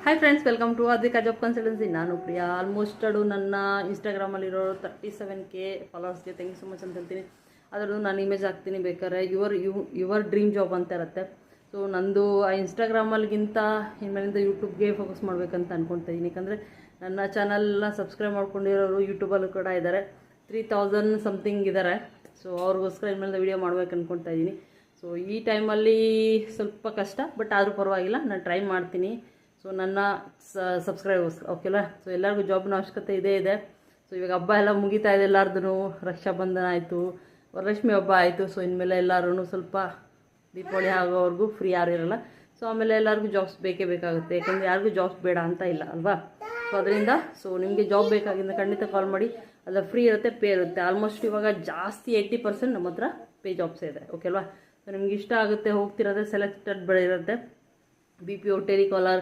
Hi friends, welcome to Advika job consultancy. ನಾನು Priya. Almost ಅದು ನನ್ನ ಇನ್ಸ್ಟಾಗ್ರಾಮಲ್ಲಿರೋ 37K ಫಾಲೋವರ್ಸ್ಗೆ ಥ್ಯಾಂಕ್ ಯು ಸೊ ಮಚ್ ಅಂತ ಹೇಳ್ತೀನಿ. ಅದರದ್ದು ನಾನು ಇಮೇಜ್ ಹಾಕ್ತೀನಿ ಬೇಕಾದ್ರೆ. ಯುವರ್ ಡ್ರೀಮ್ ಜಾಬ್ ಅಂತ ಇರುತ್ತೆ. ಸೊ ನಂದು ಆ ಇನ್ಸ್ಟಾಗ್ರಾಮಲ್ಲಿಗಿಂತ ಇನ್ಮೇಲಿಂದ ಯೂಟ್ಯೂಬ್ಗೆ ಫೋಕಸ್ ಮಾಡಬೇಕಂತ ಅಂದ್ಕೊಳ್ತಾ ಇದ್ದೀನಿ. ಯಾಕಂದರೆ ನನ್ನ ಚಾನಲ್ನ ಸಬ್ಸ್ಕ್ರೈಬ್ ಮಾಡ್ಕೊಂಡಿರೋರು ಯೂಟ್ಯೂಬಲ್ಲೂ ಕೂಡ ಇದ್ದಾರೆ, 3000 ಸಮಥಿಂಗ್ ಇದ್ದಾರೆ. ಸೊ ಅವ್ರಿಗೋಸ್ಕರ ಇನ್ಮೇಲಿಂದ ವೀಡಿಯೋ ಮಾಡ್ಬೇಕು ಅಂದ್ಕೊಳ್ತಾ ಇದ್ದೀನಿ. ಸೊ ಈ ಟೈಮಲ್ಲಿ ಸ್ವಲ್ಪ ಕಷ್ಟ, ಬಟ್ ಆದರೂ ಪರವಾಗಿಲ್ಲ, ನಾನು ಟ್ರೈ ಮಾಡ್ತೀನಿ. ಸೊ ನನ್ನ ಸಬ್ಸ್ಕ್ರೈಬರ್ಸ್ ಓಕೆಲ್ಲ. ಸೊ ಎಲ್ಲರಿಗೂ ಜಾಬ್ನ ಅವಶ್ಯಕತೆ ಇದೆ. ಸೊ ಇವಾಗ ಹಬ್ಬ ಎಲ್ಲ ಮುಗಿತಾ ಇದೆ ಎಲ್ಲರದ್ದು. ರಕ್ಷಾಬಂಧನ ಆಯಿತು, ವರಲಕ್ಷ್ಮಿ ಹಬ್ಬ ಆಯಿತು. ಸೊ ಇನ್ಮೇಲೆ ಎಲ್ಲರೂ ಸ್ವಲ್ಪ ದೀಪಾವಳಿ ಆಗೋವರೆಗೂ ಫ್ರೀ ಯಾರು ಇರೋಲ್ಲ. ಸೊ ಆಮೇಲೆ ಎಲ್ಲರಿಗೂ ಜಾಬ್ಸ್ ಬೇಕೇ ಬೇಕಾಗುತ್ತೆ, ಯಾಕಂದರೆ ಯಾರಿಗೂ ಜಾಬ್ಸ್ ಬೇಡ ಅಂತ ಇಲ್ಲ ಅಲ್ವಾ. ಸೊ ಅದರಿಂದ ನಿಮಗೆ ಜಾಬ್ ಬೇಕಾಗಿದ್ದ ಖಂಡಿತ ಕಾಲ್ ಮಾಡಿ. ಅದು ಫ್ರೀ ಇರುತ್ತೆ, ಪೇ ಇರುತ್ತೆ. ಆಲ್ಮೋಸ್ಟ್ ಇವಾಗ ಜಾಸ್ತಿ 80% ನಮ್ಮ ಹತ್ರ ಪೇ ಜಾಬ್ಸ್ ಇದೆ ಓಕೆ ಅಲ್ವಾ. ಸೊ ನಿಮ್ಗೆ ಇಷ್ಟ ಆಗುತ್ತೆ, ಹೋಗ್ತಿರೋದೆ, ಸೆಲೆಕ್ಟೆಡ್ ಬೆಳೆ ಇರುತ್ತೆ. BPO, telecaller,